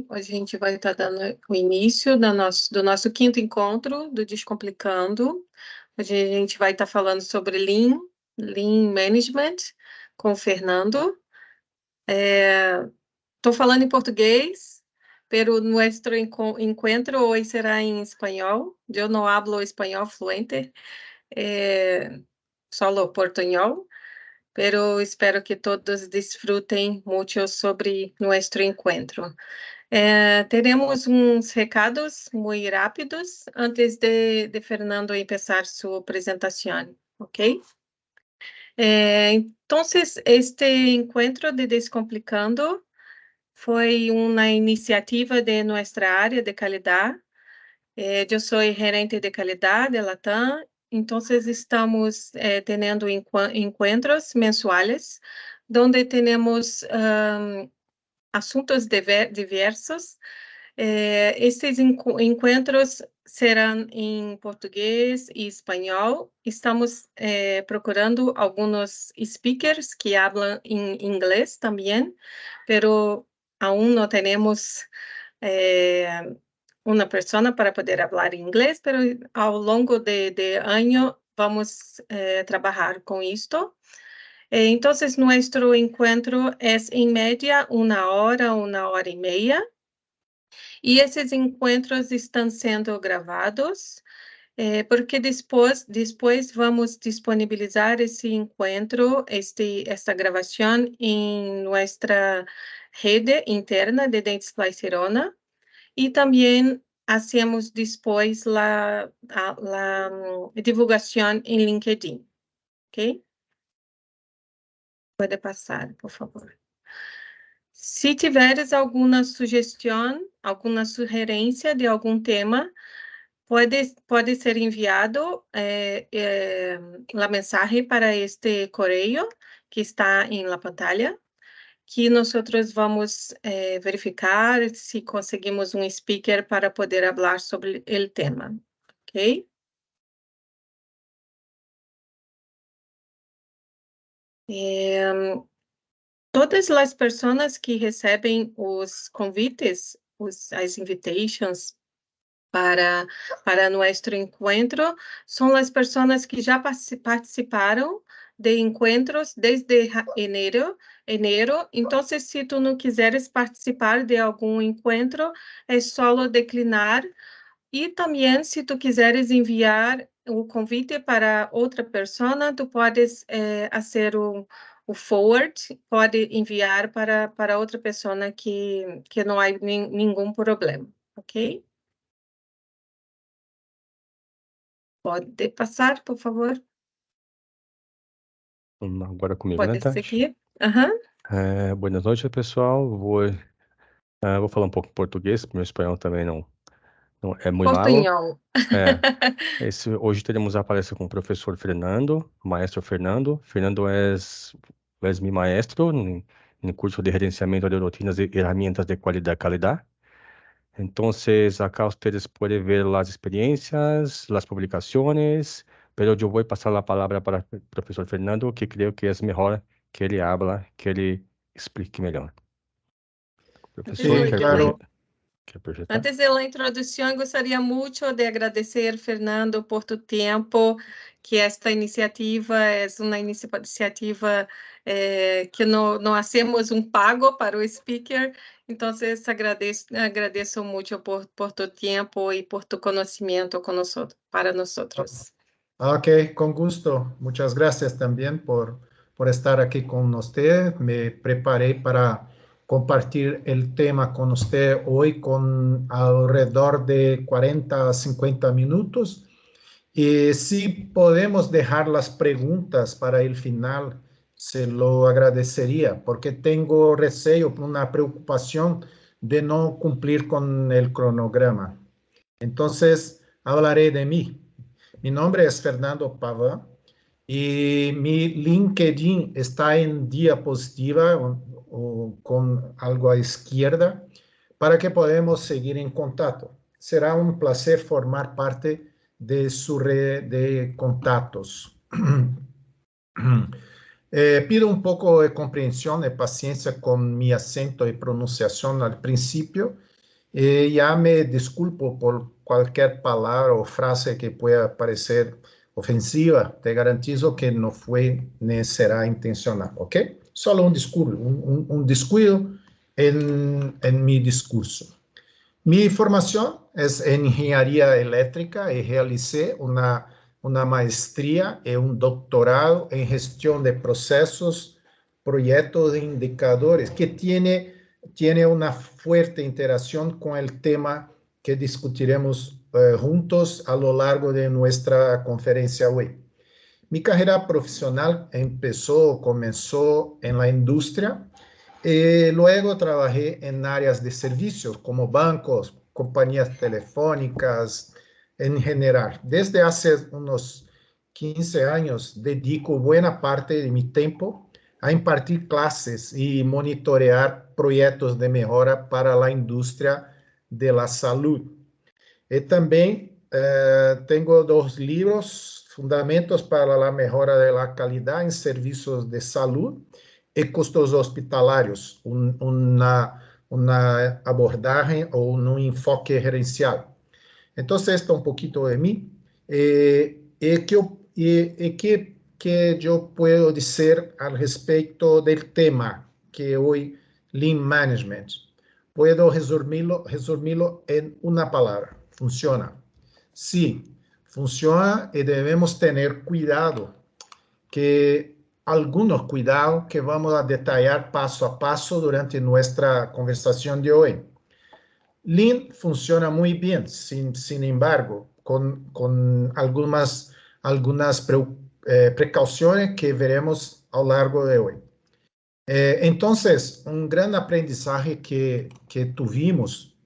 Hoje a gente vai estar dando o início do nosso quinto encontro do Descomplicando. Hoje a gente vai estar falando sobre Lean Management, com o Fernando. Estou falando em português, pero nuestro encuentro hoy será em espanhol. Eu não hablo espanhol fluente, solo portunhol, pero espero que todos disfrutem muito sobre nosso encontro. Teremos uns recados muito rápidos antes de Fernando começar sua apresentação, ok? Então, este encontro de Descomplicando foi uma iniciativa de nossa área de qualidade. Eu sou gerente de qualidade de Latam, então estamos tendo encontros mensuais, onde temos assuntos diversos. Estes encontros serão em português e espanhol. Estamos procurando alguns speakers que falam em inglês também, pero aún não temos uma pessoa para poder falar inglês, pero ao longo de ano vamos trabalhar com isto. Então, nosso encontro é, em média, 1 hora e meia. E esses encontros estão sendo gravados, porque depois vamos disponibilizar esse encontro, esta gravação em nossa rede interna de Dentes Placerona, e também hacemos depois a divulgação em LinkedIn, ok? Pode passar, por favor. Se tiveres alguma sugestão, alguma sugerência de algum tema, pode ser enviado a mensagem para este correio que está em la pantalla, que nós vamos verificar se conseguimos um speaker para poder falar sobre o tema, ok? Todas as pessoas que recebem os convites, as invitations para nosso encontro, são as pessoas que já participaram de encontros desde enero. Então, se tu não quiseres participar de algum encontro, é só declinar. E também, se tu quiseres enviar o convite para outra pessoa, tu podes fazer o forward, pode enviar para outra pessoa que não há nenhum problema, ok? Pode passar, por favor. Agora comigo, Pode né, Tati? seguir. Boa noite, pessoal. Vou falar um pouco em português, porque meu espanhol também não é muito malo. Portunhol. Hoje teremos a palestra com o professor Fernando, maestro Fernando. Fernando é mi maestro no curso de gerenciamento de rotinas e herramientas de calidad. Entonces, acá ustedes pueden ver las experiencias, las publicaciones, pero yo voy a pasar la palabra para el profesor Fernando, que creo que es mejor que ele habla, que ele explique melhor. Professor, Sim, claro. Antes da introdução, gostaria muito de agradecer, Fernando, por tu tempo, que esta iniciativa é uma iniciativa que não hacemos pago para o speaker, então agradeço muito por tu tempo e por tu conhecimento para nós. Ok, con gusto. Muchas gracias también por estar aquí con usted. Me preparé para compartir el tema con usted hoy con alrededor de 40 a 50 minutos. Y si podemos dejar las preguntas para el final, se lo agradecería, porque tengo recelo, una preocupación de no cumplir con el cronograma. Entonces, hablaré de mí. Mi nombre es Fernando Pava y mi LinkedIn está en diapositiva o con algo a izquierda para que podamos seguir en contacto. Será un placer formar parte de su red de contactos. Pido un poco de comprensión y paciencia con mi acento y pronunciación al principio, Ya me disculpo por cualquier palabra o frase que pueda parecer ofensiva. Te garantizo que no fue ni será intencional, ¿ok? Solo un discurso, un descuido en mi discurso. Mi formación es en ingeniería eléctrica y realicé una maestría y un doctorado en gestión de procesos, proyectos e indicadores, que tiene una fuerte interacción con el tema que discutiremos juntos a lo largo de nuestra conferencia hoy. Mi carrera profesional comenzó en la industria. Luego trabajé en áreas de servicios como bancos, compañías telefónicas en general. Desde hace unos 15 años dedico buena parte de mi tiempo a impartir clases y monitorear proyectos de mejora para la industria de la salud. También tengo 2 libros, Fundamentos para la Mejora de la Calidad en Servicios de Salud y Custos Hospitalarios, una abordaje o un enfoque gerencial. Entonces, esto un poquito de mí. ¿Qué yo puedo decir al respecto del tema que hoy Lean Management? Puedo resumirlo en una palabra. Funciona. Sí, funciona y debemos tener cuidado, algunos cuidados que vamos a detallar paso a paso durante nuestra conversación de hoy. Lean funciona muy bien, sin embargo, con algunas precauciones que veremos a lo largo de hoy. Entonces, un gran aprendizaje que tuvimos,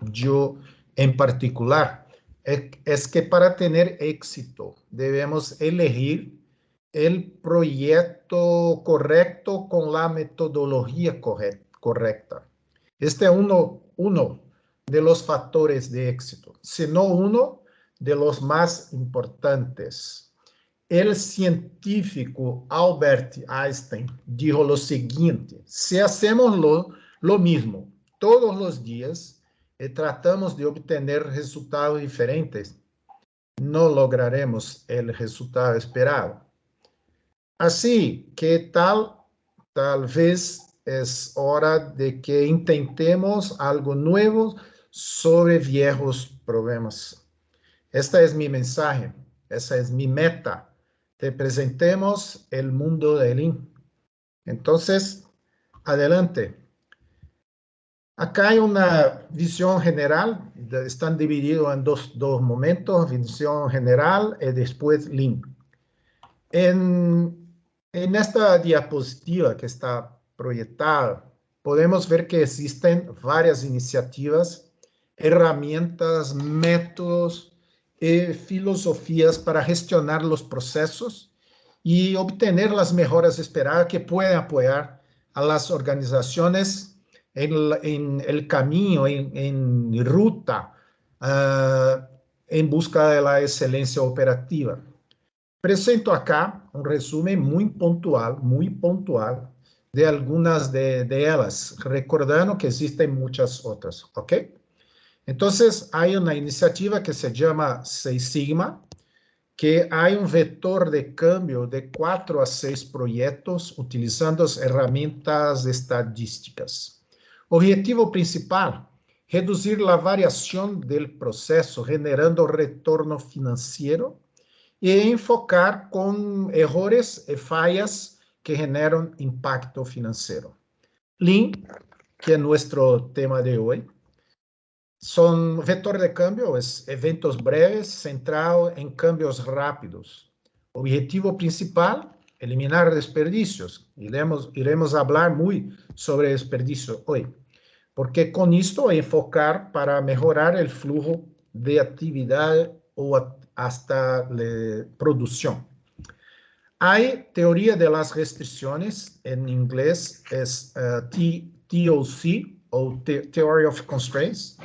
yo en particular, es que para tener éxito debemos elegir el proyecto correcto con la metodología correcta. Este es uno de los factores de éxito, sino uno de los más importantes. El científico Albert Einstein dijo lo siguiente: si hacemos lo mismo todos los días y tratamos de obtener resultados diferentes, no lograremos el resultado esperado. Así que tal vez es hora de que intentemos algo nuevo sobre viejos problemas. Este es mi mensaje, esa es mi meta. Te presentemos el mundo de Lean. Entonces, adelante. Acá hay una visión general, están divididos en dos momentos, visión general y después Lean. En esta diapositiva que está proyectada, podemos ver que existen varias iniciativas, herramientas, métodos y filosofías para gestionar los procesos y obtener las mejoras esperadas que pueden apoyar a las organizaciones en el camino, en ruta, en busca de la excelencia operativa. Presento acá un resumen muy puntual de algunas de ellas, recordando que existen muchas otras, ¿ok? Entonces, hay una iniciativa que se llama Six Sigma, que hay un vector de cambio de 4 a 6 proyectos utilizando herramientas estadísticas. Objetivo principal: reducir la variación del proceso, generando retorno financiero y enfocar con errores y fallas que generan impacto financiero. Lean, que es nuestro tema de hoy, son vector de cambio, es eventos breves centrados en cambios rápidos. Objetivo principal: eliminar desperdicios. Iremos hablar muy sobre desperdicio hoy, porque con esto enfocar para mejorar el flujo de actividad o hasta la producción. Hay teoría de las restricciones, en inglés es TOC, o Theory of Constraints,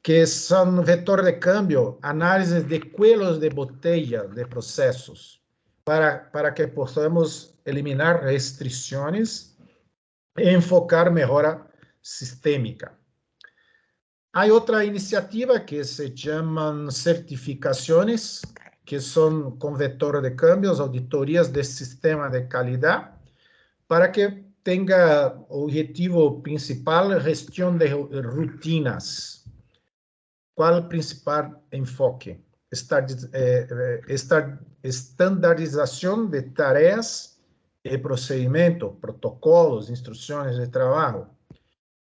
que son vector de cambio, análisis de cuellos de botella de procesos, para que podamos eliminar restricciones e enfocar mejora sistémica. Hay otra iniciativa que se llaman certificaciones, que son con vector de cambios, auditorías de sistema de calidad, para que tenga objetivo principal gestión de rutinas. ¿Cuál principal enfoque? Estandarización de tareas y procedimientos, protocolos, instrucciones de trabajo.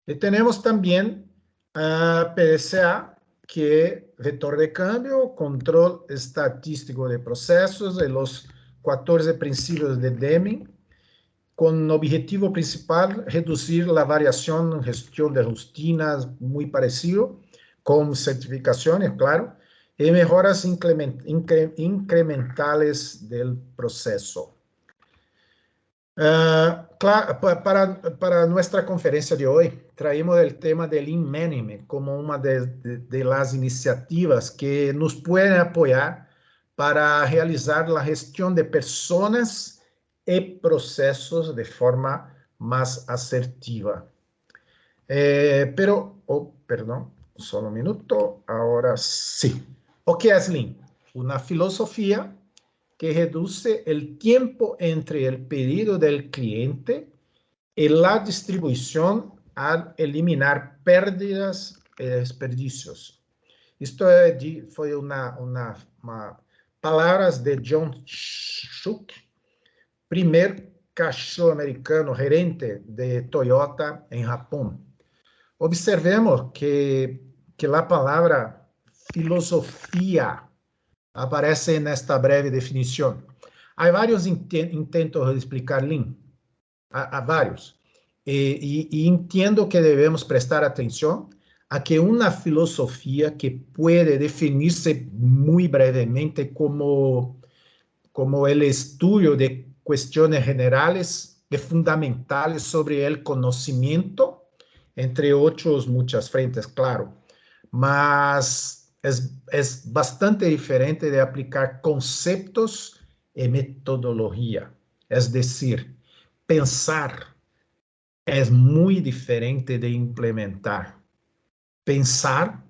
Y tenemos también PDCA, que vector de cambio, control estadístico de procesos, de los 14 principios de Deming, con objetivo principal reducir la variación en gestión de rutinas, muy parecido, con certificaciones, claro, y mejoras incrementales del proceso. Para nuestra conferencia de hoy, traemos el tema del Lean Management como una de las iniciativas que nos pueden apoyar para realizar la gestión de personas y procesos de forma más asertiva. Perdón, solo un minuto, ahora sí. ¿O qué es Lean? Una filosofía que reduce el tiempo entre el pedido del cliente y la distribución al eliminar pérdidas y desperdicios. Esto fue palabras de John Shook, primer cachorro americano gerente de Toyota en Japón. Observemos que la palabra filosofía aparece en esta breve definición. Hay varios intentos de explicar Lean, a varios, y entiendo que debemos prestar atención a que una filosofía que puede definirse muy brevemente como el estudio de cuestiones generales y fundamentales sobre el conocimiento, entre otros muchas frentes, claro, mas es bastante diferente de aplicar conceptos y metodología. Es decir, pensar es muy diferente de implementar. Pensar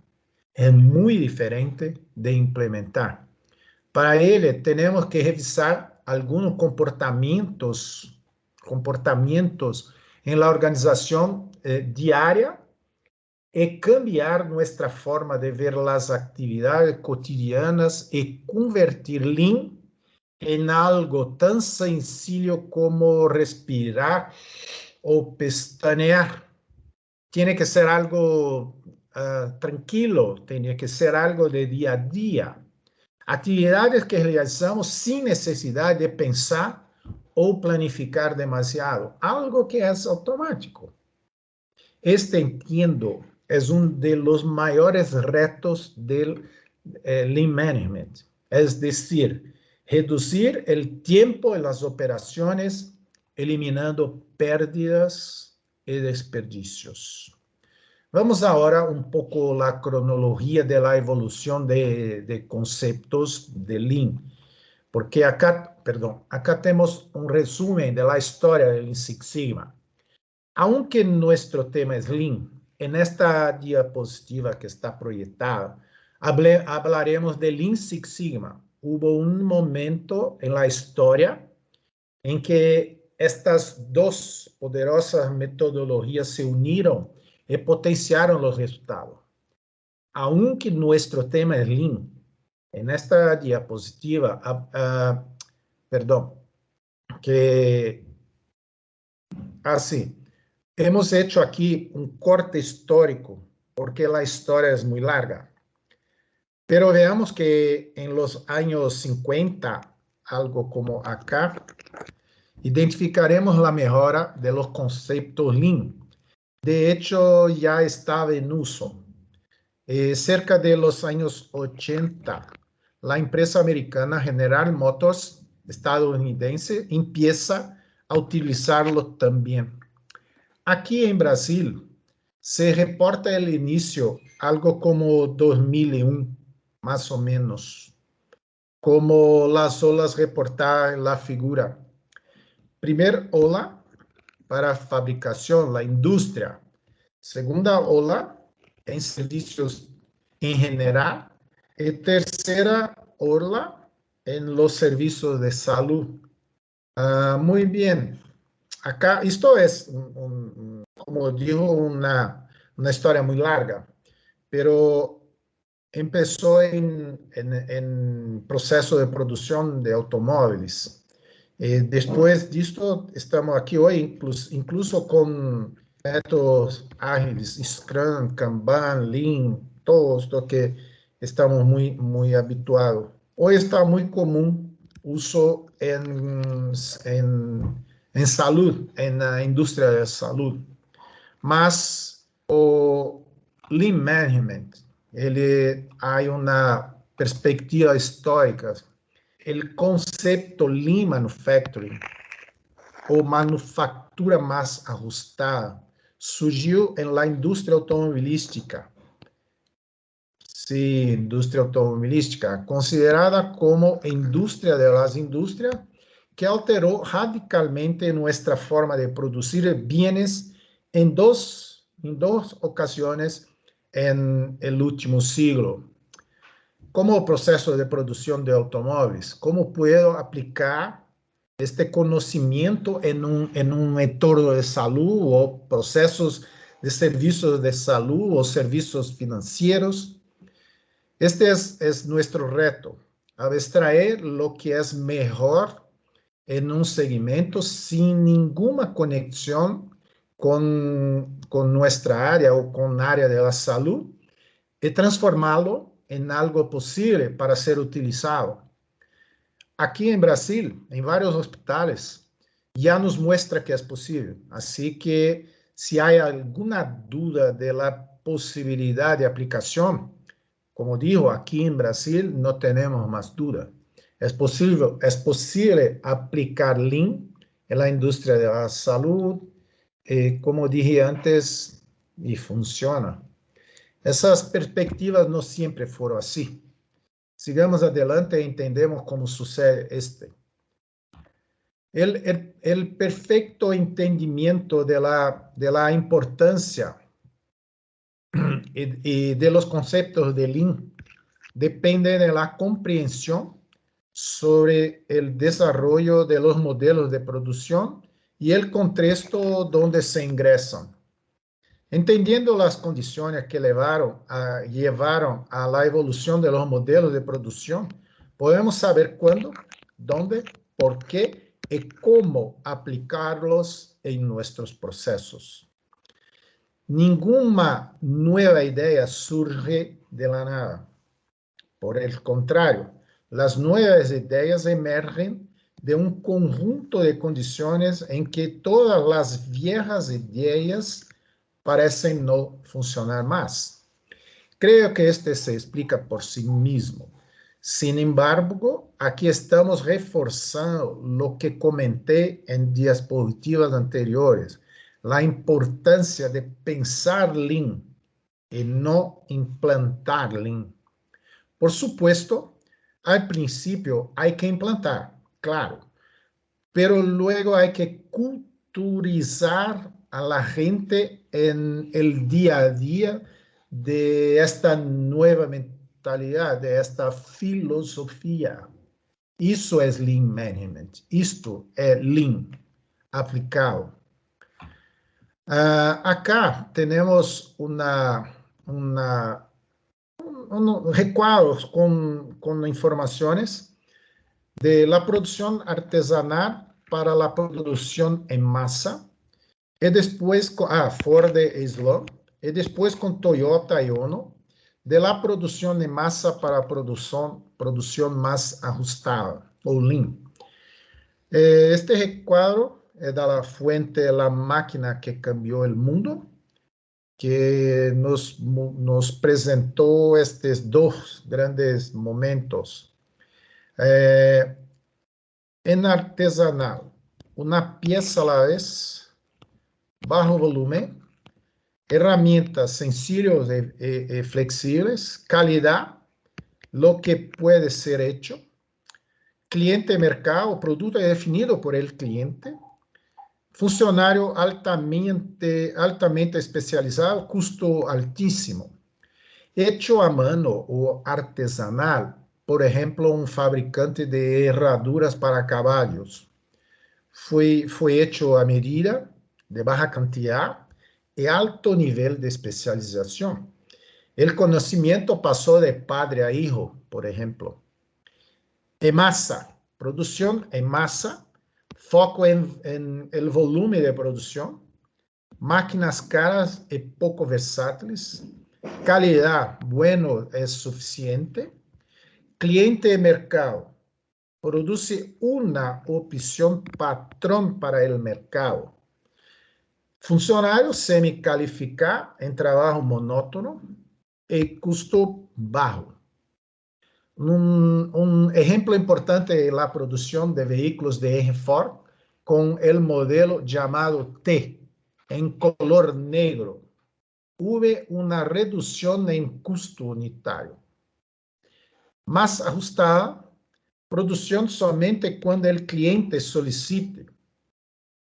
es muy diferente de implementar. Para ello, tenemos que revisar algunos comportamientos en la organización diaria y cambiar nuestra forma de ver las actividades cotidianas y convertir Lean en algo tan sencillo como respirar o pestañear. Tiene que ser algo tranquilo, tiene que ser algo de día a día. Actividades que realizamos sin necesidad de pensar o planificar demasiado, algo que es automático. Entiendo, es uno de los mayores retos del Lean Management, es decir, reducir el tiempo en las operaciones, eliminando pérdidas y desperdicios. Vamos ahora un poco la cronología de la evolución de conceptos de Lean, porque acá tenemos un resumen de la historia del Lean Six Sigma. Aunque nuestro tema es Lean, en esta diapositiva que está proyectada, hablaremos de Lean Six Sigma. Hubo un momento en la historia en que estas dos poderosas metodologías se unieron y potenciaron los resultados. Aunque nuestro tema es Lean, en esta diapositiva, hemos hecho aquí un corte histórico, porque la historia es muy larga. Pero veamos que en los años 50, algo como acá, identificaremos la mejora de los conceptos Lean. De hecho, ya estaba en uso. Cerca de los años 80, la empresa americana General Motors, estadounidense, empieza a utilizarlo también. Aquí en Brasil, se reporta el inicio, algo como 2001, más o menos, como las olas reportan la figura. Primer ola para fabricación, la industria. Segunda ola en servicios en general. Y tercera orla en los servicios de salud. Muy bien. Acá, esto es, como digo, una historia muy larga, pero empezó en proceso de producción de automóviles. Después de esto, estamos aquí hoy incluso con métodos ágiles, Scrum, Kanban, Lean, todo esto que estamos muy habituados. Hoy está muy común uso en salud, en la industria de salud. Mas o Lean Management, hay una perspectiva histórica. El concepto Lean Manufacturing, o manufactura más ajustada, surgió en la industria automovilística. Sí, industria automovilística, considerada como industria de las industrias, que alteró radicalmente nuestra forma de producir bienes en dos ocasiones en el último siglo. Como proceso de producción de automóviles, ¿cómo puedo aplicar este conocimiento en un entorno de salud o procesos de servicios de salud o servicios financieros? Este es nuestro reto, abstraer lo que es mejor en un segmento sin ninguna conexión con nuestra área o con área de la salud y transformarlo en algo posible para ser utilizado. Aquí en Brasil, en varios hospitales, ya nos muestra que es posible. Así que si hay alguna duda de la posibilidad de aplicación, como digo, aquí en Brasil no tenemos más duda. Es posible aplicar Lean en la industria de la salud, como dije antes, y funciona. Esas perspectivas no siempre fueron así. Sigamos adelante e entendemos cómo sucede El perfecto entendimiento de la importancia y de los conceptos de Lean depende de la comprensión sobre el desarrollo de los modelos de producción y el contexto donde se ingresan. Entendiendo las condiciones que llevaron a la evolución de los modelos de producción, podemos saber cuándo, dónde, por qué y cómo aplicarlos en nuestros procesos. Ninguna nueva idea surge de la nada. Por el contrario, las nuevas ideas emergen de un conjunto de condiciones en que todas las viejas ideas parecen no funcionar más. Creo que este se explica por sí mismo. Sin embargo, aquí estamos reforzando lo que comenté en diapositivas anteriores, la importancia de pensar Lean y no implantar Lean. Por supuesto, al principio hay que implantar, claro, pero luego hay que culturizar a la gente en el día a día de esta nueva mentalidad, de esta filosofía. Eso es Lean Management. Esto es Lean aplicado. Acá tenemos unos recuadros con informaciones de la producción artesanal para la producción en masa, y después con Ford e Sloan, y después con Toyota y Ono, de la producción en masa para producción más ajustada, o Lean. Este recuadro es de la fuente La Máquina que Cambió el Mundo, que nos presentó estos dos grandes momentos. En artesanal, una pieza a la vez, bajo volumen, herramientas sencillas y flexibles, calidad, lo que puede ser hecho, cliente, mercado, producto definido por el cliente, Funcionário altamente especializado, custo altíssimo. Hecho a mano ou artesanal, por exemplo, um fabricante de herraduras para caballos. Foi hecho a medida, de baja cantidad e alto nível de especialização. O conhecimento passou de padre a hijo, por exemplo. En massa, produção em massa, foco em el volume de produção, máquinas caras e pouco versátiles, calidad, bueno, es suficiente, cliente de mercado, produce una opción patrón para el mercado, funcionário semi-calificado em trabalho monótono e custo bajo. Um exemplo importante é a produção de veículos de eje Ford com o modelo chamado T, em color negro. Houve uma redução em custo unitário. Mais ajustada, produção somente quando o cliente solicite.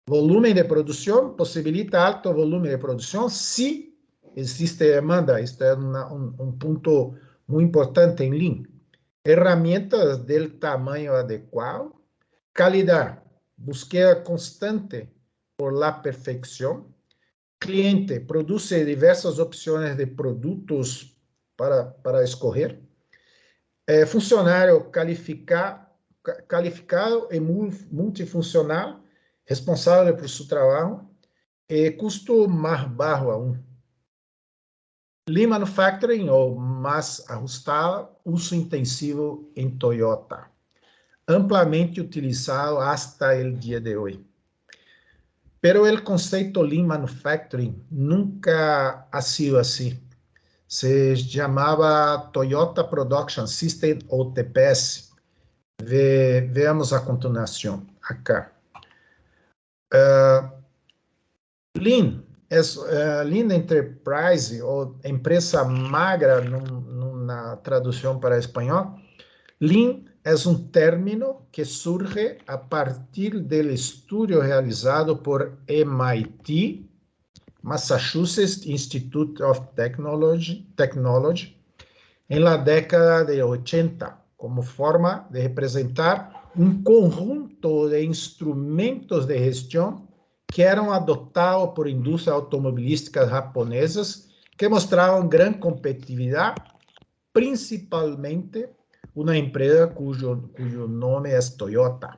Volume de produção possibilita alto volume de produção se existe demanda. Este é um ponto muito importante em Lean. Herramientas del tamanho adequado, calidad, búsqueda constante por la perfección, cliente produce diversas opções de produtos para escolher, funcionário qualificado e multifuncional, responsável por seu trabalho, e custo mais baixo aún. Lean Manufacturing, ou mais ajustado, uso intensivo em Toyota, amplamente utilizado hasta el dia de hoje. Pero el conceito Lean Manufacturing nunca ha sido assim. Se chamava Toyota Production System, ou TPS. Veamos a continuação, acá. Lean Enterprise, ou empresa magra, na tradução para espanhol. Lean é um término que surge a partir do estudo realizado por MIT, Massachusetts Institute of Technology, em la década de 80, como forma de representar um conjunto de instrumentos de gestão que eram adotados por indústrias automobilísticas japonesas que mostravam grande competitividade, principalmente uma empresa cujo nome é Toyota.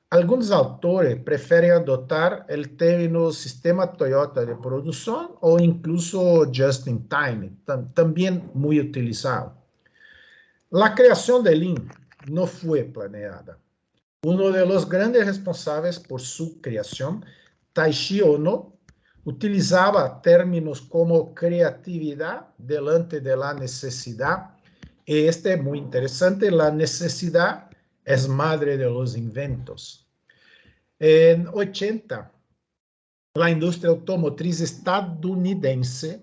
Alguns autores preferem adotar o término sistema Toyota de produção ou incluso just in time, também muito utilizado. A criação de Lean não foi planeada. Uno de los grandes responsáveis por sua criação, Taishi Ono, utilizava términos como criatividade delante de la necessidade. E este é muito interessante, la necessidade é madre de los inventos. Em 80, a indústria automotriz estadunidense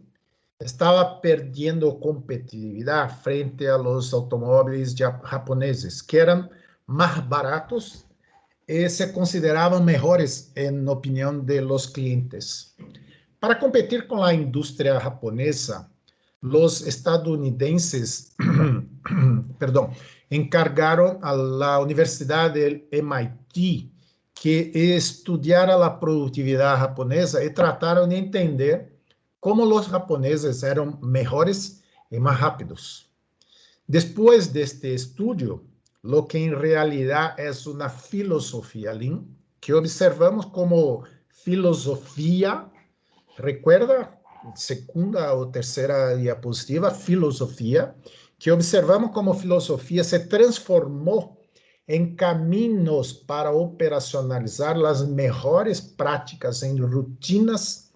estava perdendo competitividade frente a los automóveis japoneses, que eram mais baratos e se consideravam melhores, em opinião de los clientes. Para competir com a indústria japonesa, los estadunidenses encargaram a la Universidade del MIT que estudiara a produtividade japonesa e trataram de entender como os japoneses eram melhores e mais rápidos. Depois deste estudo, lo que em realidade é uma filosofia Lean, que observamos como filosofia, recuerda? Segunda ou terceira diapositiva, filosofia, que observamos como filosofia se transformou em caminhos para operacionalizar as melhores práticas em rotinas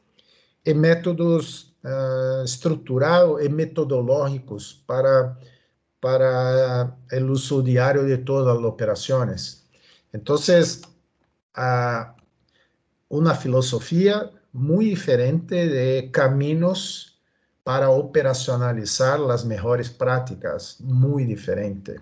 e métodos estruturados e metodológicos para o uso diário de todas as operações. Então, uma filosofia muito diferente de caminhos para operacionalizar as melhores práticas, muito diferente.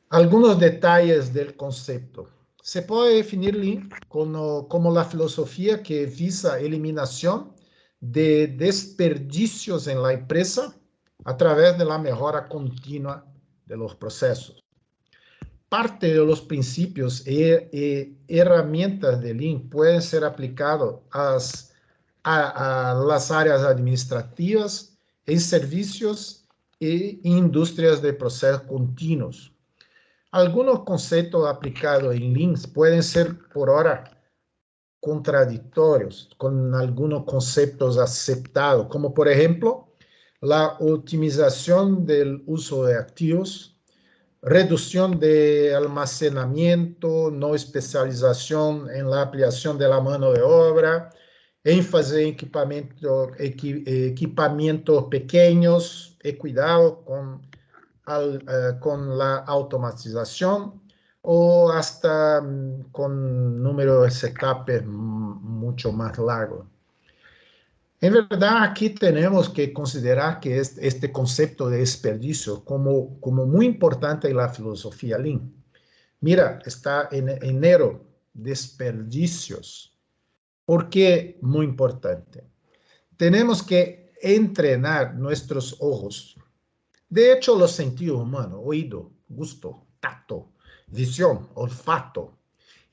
Alguns detalhes do conceito. se puede definir Lean como la filosofía que visa eliminación de desperdicios en la empresa a través de la mejora continua de los procesos. Parte de los principios y herramientas de Lean pueden ser aplicados a las áreas administrativas, en servicios e industrias de procesos continuos. Algunos conceptos aplicados en Lean pueden ser, por ahora, contradictorios con algunos conceptos aceptados, como por ejemplo, la optimización del uso de activos, reducción de almacenamiento, no especialización en la ampliación de la mano de obra, énfasis en equipamientos pequeños y cuidado con la automatización o hasta con número de setups mucho más largo. En verdad, aquí tenemos que considerar que este concepto de desperdicio como muy importante en la filosofía Lean. Mira, está en enero, desperdicios. ¿Por qué muy importante? Tenemos que entrenar nuestros ojos. De hecho, los sentidos humanos, oído, gusto, tacto, visión, olfato,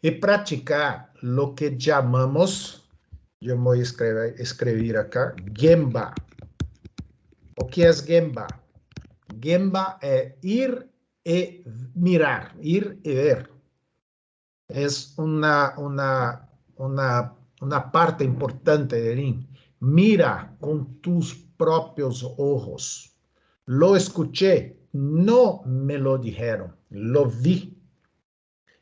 y practicar lo que llamamos, yo voy a escribir acá, Gemba. ¿O qué es Gemba? Gemba es ir y mirar, ir y ver. Es una parte importante de Lean. Mira con tus propios ojos. Lo escuché, no me lo dijeron, lo vi.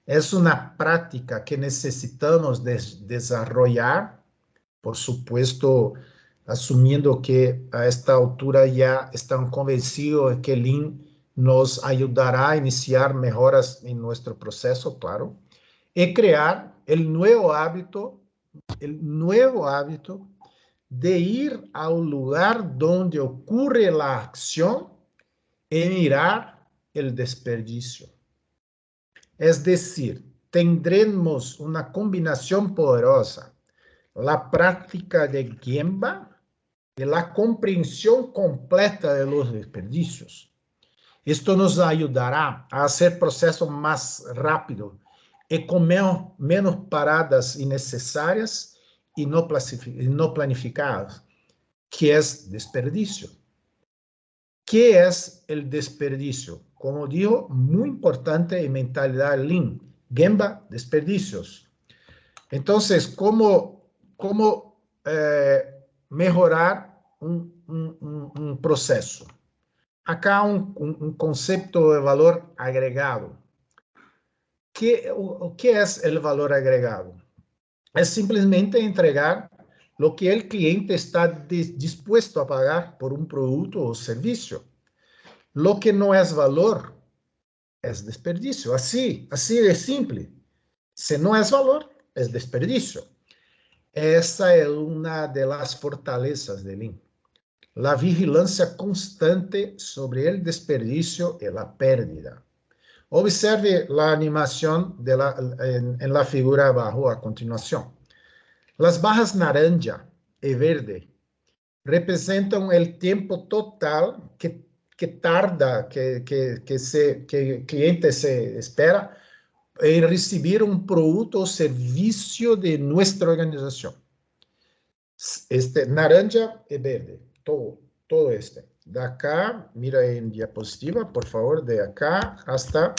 Es una práctica que necesitamos desarrollar, por supuesto, asumiendo que a esta altura ya están convencidos de que Lean nos ayudará a iniciar mejoras en nuestro proceso, claro, y crear el nuevo hábito de ir al lugar donde ocurre la acción y mirar el desperdicio. Es decir, tendremos una combinación poderosa, la práctica de Gemba y la comprensión completa de los desperdicios. Esto nos ayudará a hacer procesos más rápidos y con menos paradas innecesarias y no planificadas, que es desperdicio. ¿Qué es el desperdicio? Como digo, muy importante en mentalidad Lean. Gemba, desperdicios. Entonces, ¿cómo mejorar un proceso? Acá un concepto de valor agregado. ¿Qué es el valor agregado? Es simplemente entregar lo que el cliente está dispuesto a pagar por un producto o servicio. Lo que no es valor es desperdicio. Así de simple. Si no es valor, es desperdicio. Esa es una de las fortalezas de Lean. La vigilancia constante sobre el desperdicio y la pérdida. Observe la animación en la figura abajo a continuación. Las barras naranja y verde representan el tiempo total que tarda, que el cliente se espera en recibir un producto o servicio de nuestra organización. Naranja y verde, todo este. De acá, mira en diapositiva, por favor, de acá hasta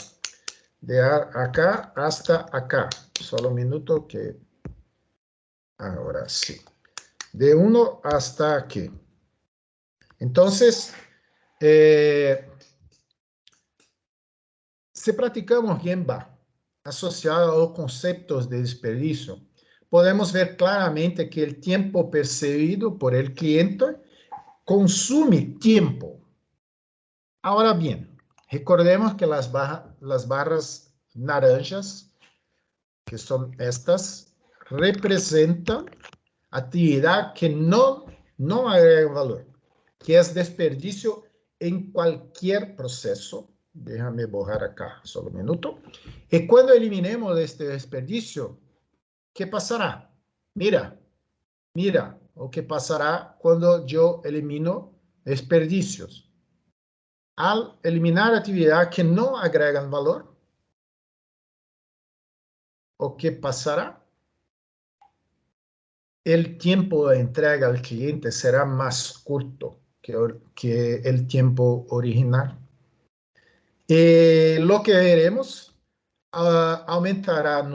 acá. Solo un minuto que... Ahora sí. De 1 hasta aquí. Entonces, si practicamos Gemba asociado a los conceptos de desperdicio, podemos ver claramente que el tiempo percibido por el cliente consume tiempo. Ahora bien, recordemos que las barras naranjas, que son estas, representan actividad que no agrega valor, que es desperdicio en cualquier proceso Déjame borrar acá, solo un minuto. Y cuando eliminemos este desperdicio, ¿qué pasará? Mira, o qué pasará cuando yo elimino desperdicios. Al eliminar actividades que no agregan valor, ¿o qué pasará? El tiempo de entrega al cliente será más corto que el tiempo original. Lo que veremos aumentará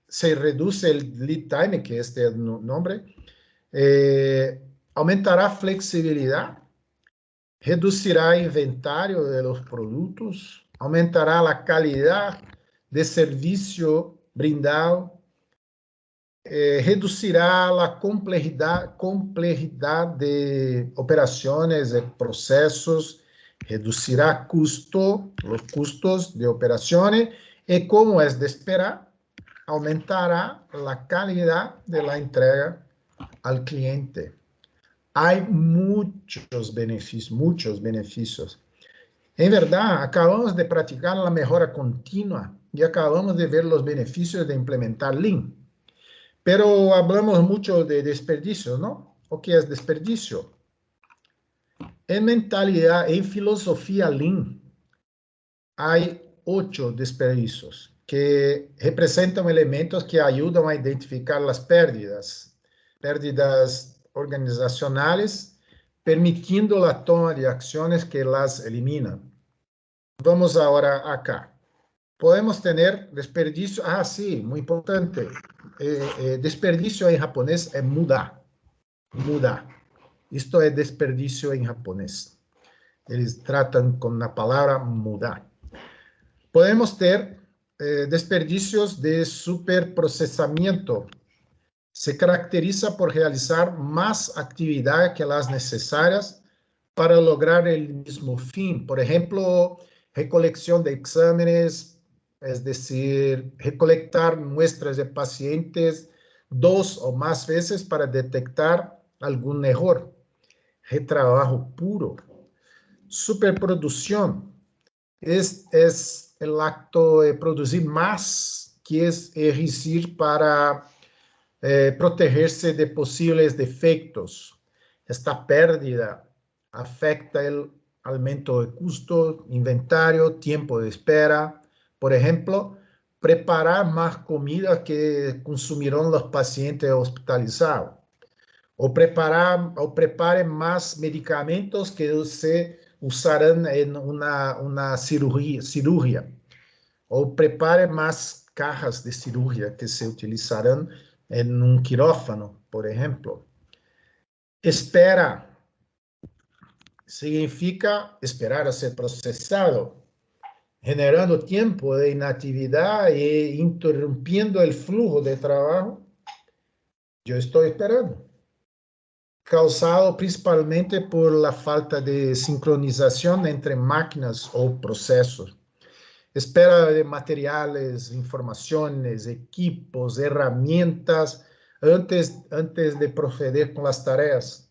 se reduce el lead time, que este es el nombre, aumentará flexibilidad, reducirá inventario de los productos, aumentará la calidad de servicio brindado, reducirá la complejidad de operaciones, de procesos, reducirá los costos de operaciones y, como es de esperar, aumentará la calidad de la entrega al cliente. Hay muchos beneficios. En verdad, acabamos de practicar la mejora continua y acabamos de ver los beneficios de implementar Lean. Pero hablamos mucho de desperdicio, ¿no? ¿O qué es desperdicio? En mentalidad, en filosofía Lean, hay 8 desperdicios que representan elementos que ayudan a identificar las pérdidas organizacionales, permitiendo la toma de acciones que las eliminan. Vamos ahora acá. Podemos tener desperdicio. Sí, muy importante. Desperdicio en japonés es muda. Muda. Esto es desperdicio en japonés. Ellos tratan con la palabra muda. Podemos tener desperdicios de superprocesamiento. Se caracteriza por realizar más actividad que las necesarias para lograr el mismo fin. Por ejemplo, recolección de exámenes, es decir, recolectar muestras de pacientes 2 o más veces para detectar algún error. Retrabajo puro. Superproducción es el acto de producir más, que es exigir para protegerse de posibles defectos. Esta pérdida afecta el aumento de costo, inventario, tiempo de espera. Por ejemplo, preparar más comida que consumirán los pacientes hospitalizados. O prepare más medicamentos que se usarán en una cirugía. O prepare más cajas de cirugía que se utilizarán en un quirófano, por ejemplo. Espera significa esperar a ser procesado, generando tiempo de inactividad e interrumpiendo el flujo de trabajo. Yo estoy esperando. Causado principalmente por la falta de sincronización entre máquinas o procesos. Espera de materiales, informaciones, equipos, herramientas antes de proceder con las tareas.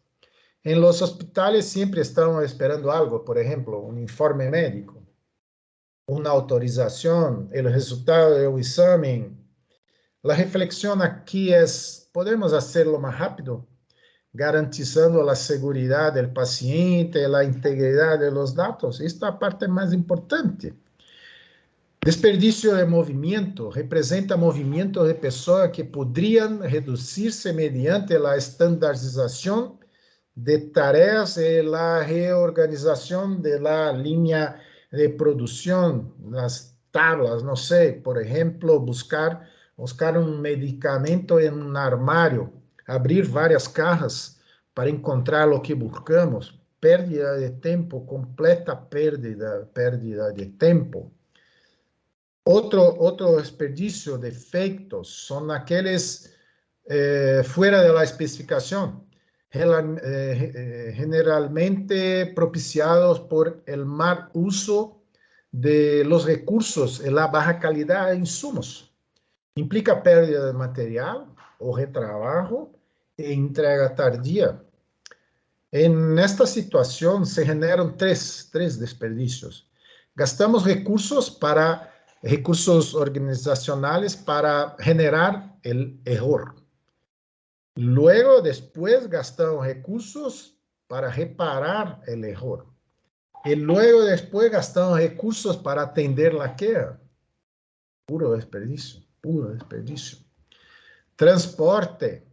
En los hospitales siempre estamos esperando algo, por ejemplo, un informe médico, una autorización, el resultado de un examen. La reflexión aquí es, ¿podemos hacerlo más rápido? Garantizando la seguridad del paciente, la integridad de los datos. Esta es la parte más importante. Desperdicio de movimiento representa movimiento de personas que podrían reducirse mediante la estandarización de tareas y la reorganización de la línea de producción, las tablas, no sé, por ejemplo, buscar un medicamento en un armario, abrir varias cajas para encontrar lo que buscamos, pérdida de tiempo, completa pérdida de tiempo. Otro desperdicio de efectos son aquellos fuera de la especificación, generalmente propiciados por el mal uso de los recursos y la baja calidad de insumos. Implica pérdida de material o retrabajo e entrega tardía. En esta situación se generan tres desperdicios. Gastamos recursos organizacionales para generar el error. Luego, después, gastamos recursos para reparar el error. Y luego, después, gastamos recursos para atender la queja. Puro desperdicio, puro desperdicio. Transporte.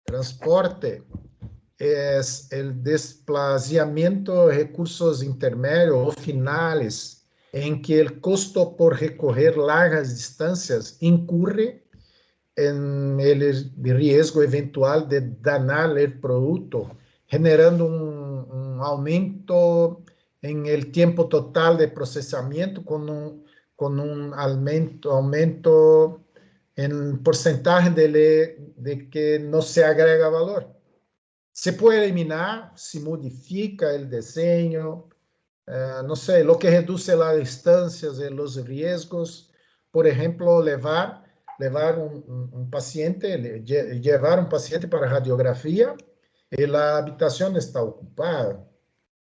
Transporte es el desplazamiento de recursos intermedios o finales en que el costo por recorrer largas distancias incurre en el riesgo eventual de danar el producto, generando un aumento en el tiempo total de procesamiento con un aumento en porcentaje de que no se agrega valor. Se puede eliminar, se modifica el diseño, no sé, lo que reduce las distancias y los riesgos. Por ejemplo, llevar un paciente para radiografía y la habitación está ocupada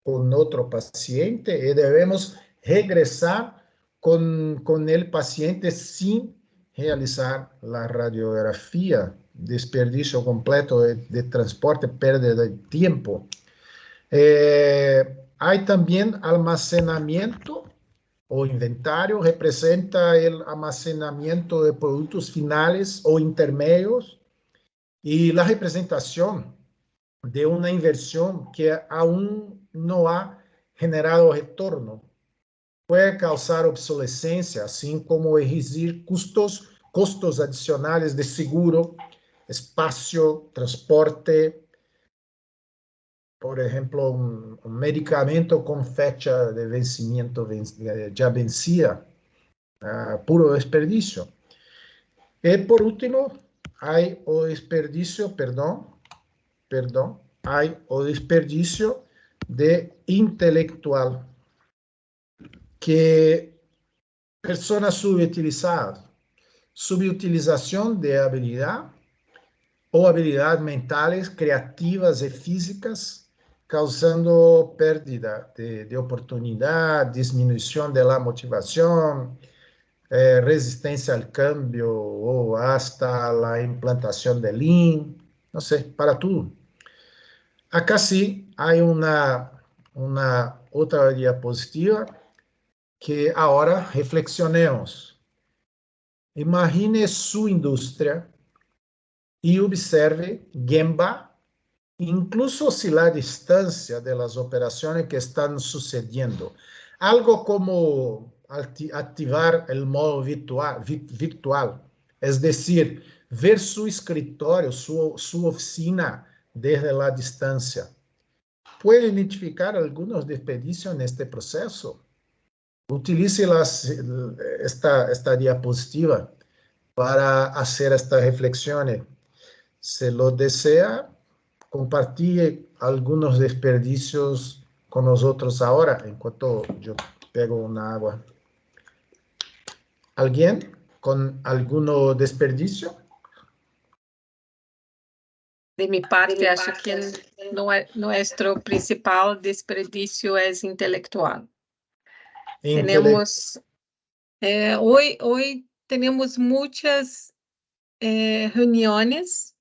con otro paciente y debemos regresar con el paciente sin realizar la radiografía. Desperdicio completo de transporte, pérdida de tiempo. Hay también almacenamiento o inventario, representa el almacenamiento de productos finales o intermedios y la representación de una inversión que aún no ha generado retorno. Puede causar obsolescencia, así como exigir costos adicionales de seguro, espacio, transporte. Por ejemplo, un medicamento con fecha de vencimiento ya vencida, puro desperdicio. Y por último, hay o desperdicio, hay o desperdicio de intelectual, que personas subutilizadas, subutilización de habilidad o habilidades mentales, creativas y físicas, causando pérdida de oportunidad, disminución de la motivación, resistencia al cambio o hasta la implantación de Lean, no sé, para todo. Acá sí hay una otra diapositiva que ahora reflexionemos. Imagine su industria y observe Gemba, incluso si la distancia de las operaciones que están sucediendo. Algo como activar el modo virtual, es decir, ver su escritorio, su oficina desde la distancia. Puede identificar algunos desperdicios en este proceso. Utilice esta diapositiva para hacer estas reflexiones. Si lo desea, compartir algunos desperdicios con nosotros ahora, en cuanto yo pego una agua. ¿Alguien con alguno desperdicio? De mi parte, acho que nuestro principal desperdicio es intelectual. Tenemos, hoy tenemos muchas reuniones,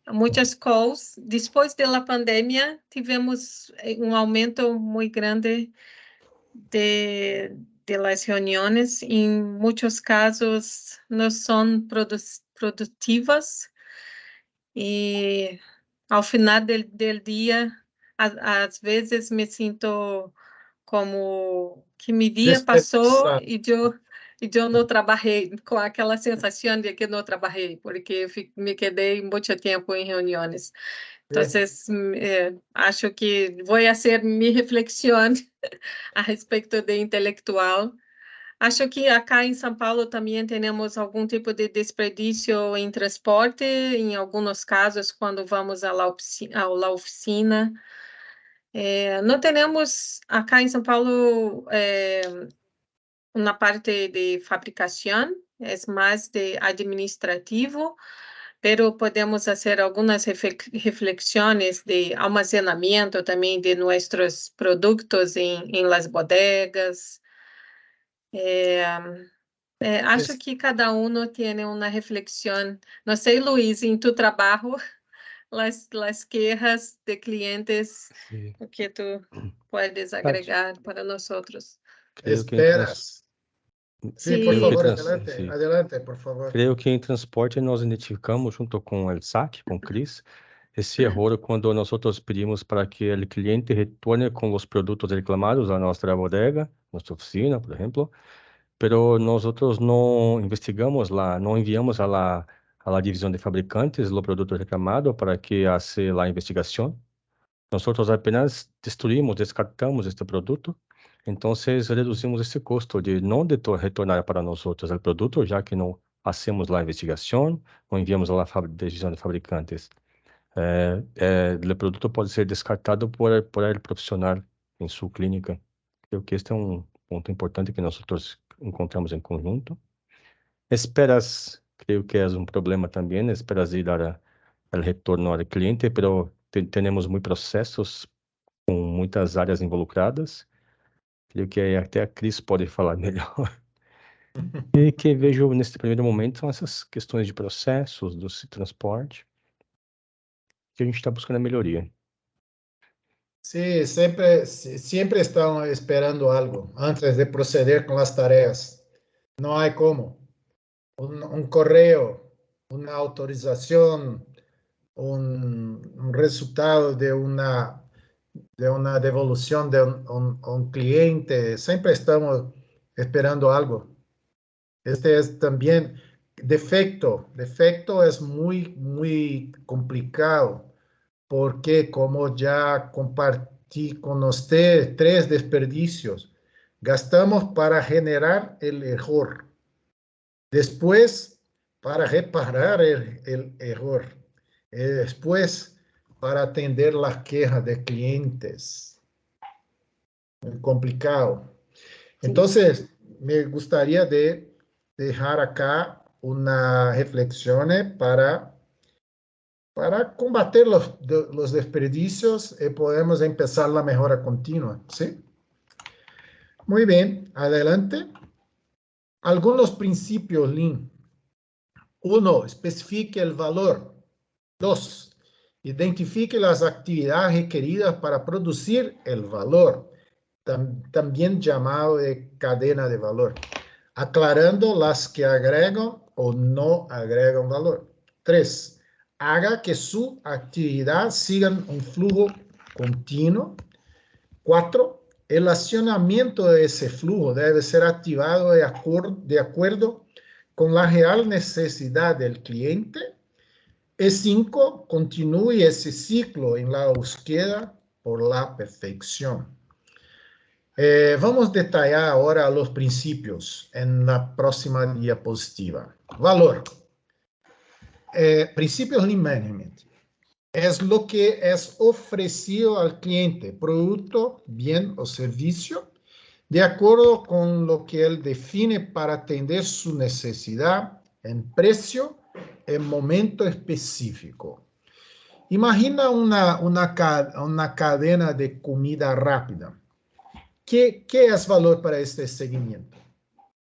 muitas calls. Depois da pandemia, tivemos aumento muito grande de las reuniones. Em muitos casos, não são produtivas. E ao final del dia, às vezes me sinto como que meu dia passou e eu não trabalhei, com aquela sensação de que não trabalhei, porque me quedei muito tempo em reuniões. Então, acho que vou fazer minha reflexão a respeito de intelectual. Acho que acá em São Paulo também temos algum tipo de desperdício em transporte, em alguns casos, quando vamos à oficina. Não temos acá em São Paulo uma parte de fabricação, é mais de administrativo, pero podemos fazer algumas reflexões de almacenamento também de nossos produtos em las bodegas. Acho que cada um tem uma reflexão. Não sei, Luiz, em tu trabalho, las quejas de clientes, Sí. o que tu puedes Ah, agregar para nós outros? Creo que Esperas. Sí, por Sí. creo que favor, adelante, sí. adelante, por favor. Creio que em transporte nós identificamos, junto com o SAC, com o Cris, esse erro quando nós pedimos para que o cliente retorne com os produtos reclamados à nossa bodega, nossa oficina, por exemplo, pero nós não investigamos lá, não enviamos a la divisão de fabricantes o produto reclamado para que hace a investigação. Nós apenas destruímos, descartamos este produto. Então, reduzimos esse custo de não retornar para nós o produto, já que não hacemos a investigação, não enviamos a divisão de fabricantes. O produto pode ser descartado por el profissional em sua clínica. Creo que este é ponto importante que nós encontramos em conjunto. Esperas, creio que é problema também, esperas de dar o retorno ao cliente, pero temos muitos processos com muitas áreas involucradas. Creio que até a Cris pode falar melhor. E que vejo nesse primeiro momento são essas questões de processos, do transporte, que a gente está buscando a melhoria. Sí, siempre están esperando algo antes de proceder con las tareas. No hay cómo. Un correo, una autorización, un resultado de una devolución de un cliente. Siempre estamos esperando algo. Este es también defecto. Defecto es muy, muy complicado porque como ya compartí con usted 3 desperdicios, gastamos para generar el error. Después, para reparar el error. Después, para atender las quejas de clientes. Muy complicado. Entonces, me gustaría de dejar acá una reflexión para combater los desperdicios y podemos empezar la mejora continua, ¿sí? Muy bien, adelante. Algunos principios Lean. 1. Especifique el valor. 2. Identifique las actividades requeridas para producir el valor, también llamado de cadena de valor, aclarando las que agregan o no agregan valor. 3. Haga que su actividad siga un flujo continuo. 4. El accionamiento de ese flujo debe ser activado de acuerdo con la real necesidad del cliente. Y 5. Continúe ese ciclo en la búsqueda por la perfección. Vamos a detallar ahora los principios en la próxima diapositiva. Valor. Principios Lean Management. Es lo que es ofrecido al cliente, producto, bien o servicio, de acuerdo con lo que él define para atender su necesidad en precio, en momento específico. Imagina una cadena de comida rápida. ¿Qué es valor para este seguimiento?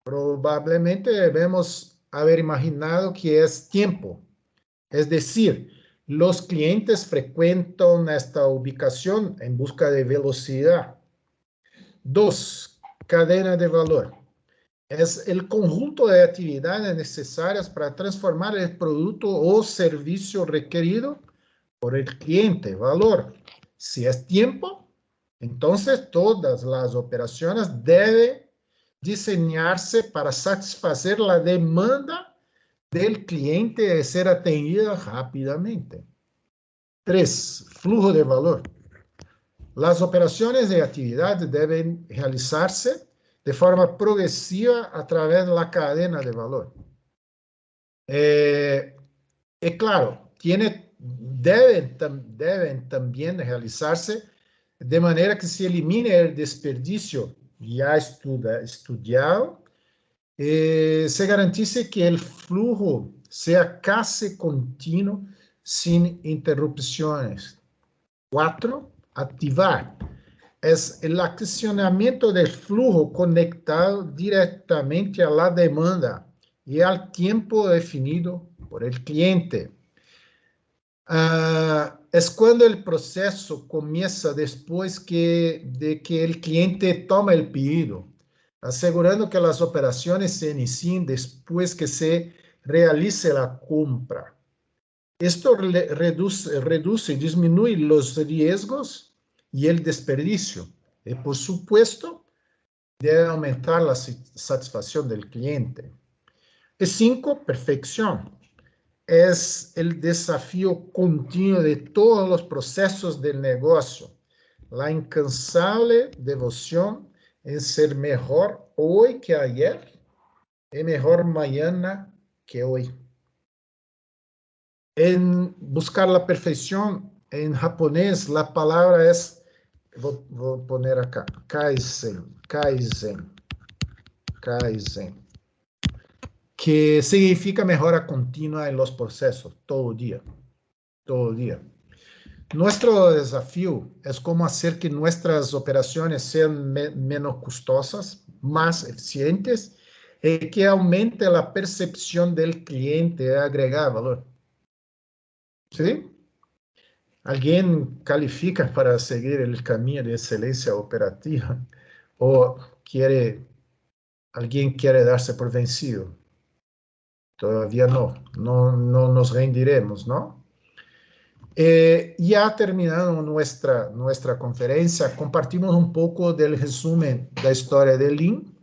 Probablemente debemos haber imaginado que es tiempo. Es decir, los clientes frecuentan esta ubicación en busca de velocidad. 2. Cadena de valor. Es el conjunto de actividades necesarias para transformar el producto o servicio requerido por el cliente. Valor. Si es tiempo, entonces todas las operaciones deben diseñarse para satisfacer la demanda del cliente de ser atendida rápidamente. 3. Flujo de valor. Las operaciones de actividad deben realizarse de forma progresiva a través de la cadena de valor. Claro, deben también realizarse de manera que se elimine el desperdicio ya estudiado, se garantice que el flujo sea casi continuo sin interrupciones. 4. Activar. es el accionamiento del flujo conectado directamente a la demanda y al tiempo definido por el cliente. Es cuando el proceso comienza después de que el cliente toma el pedido, asegurando que las operaciones se inicien después que se realice la compra. Esto reduce y disminuye los riesgos y el desperdicio. Y por supuesto, debe aumentar la satisfacción del cliente. Y 5, perfección. Es el desafío continuo de todos los procesos del negocio. La incansable devoción en ser mejor hoy que ayer y mejor mañana que hoy. En buscar la perfección, en japonés la palabra es, voy a poner acá, kaizen, que significa mejora continua en los procesos, todo día. Nuestro desafío es cómo hacer que nuestras operaciones sean menos costosas, más eficientes y que aumente la percepción del cliente de agregar valor. ¿Sí? ¿Alguien califica para seguir el camino de excelencia operativa? ¿O alguien quiere darse por vencido? Todavía no nos rendiremos, ¿no? Ya terminando nuestra conferencia, compartimos un poco del resumen de la historia de Lean,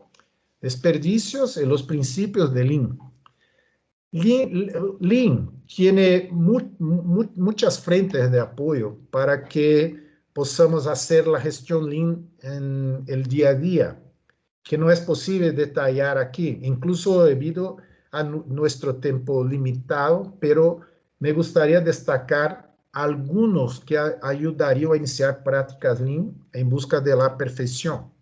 desperdicios y los principios de Lean. Lean tiene muchas frentes de apoyo para que podamos hacer la gestión Lean en el día a día, que no es posible detallar aquí, incluso debido a nuestro tiempo limitado, pero me gustaría destacar algunos que ayudarían a iniciar prácticas Lean en busca de la perfección.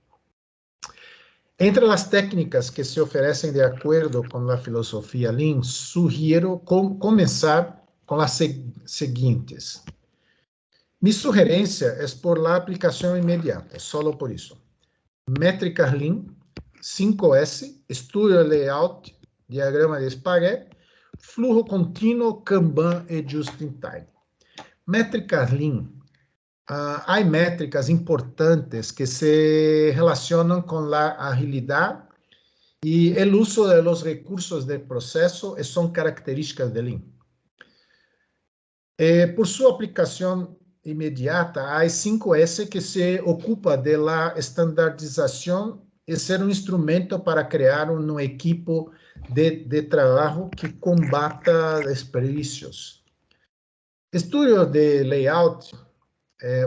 Entre las técnicas que se ofrecen de acuerdo con la filosofía Lean, sugiero comenzar con las siguientes. Mi sugerencia es por la aplicación inmediata, solo por eso. Métricas Lean, 5S, estudio de layout, diagrama de espaguete, flujo continuo, Kanban y just-in-time. Métricas Lean. Hay métricas importantes que se relacionan con la agilidad y el uso de los recursos del proceso y son características de Lean. Por su aplicación inmediata, hay 5S que se ocupa de la estandarización y ser un instrumento para crear un equipo de trabajo que combata desperdicios. Estudio de layout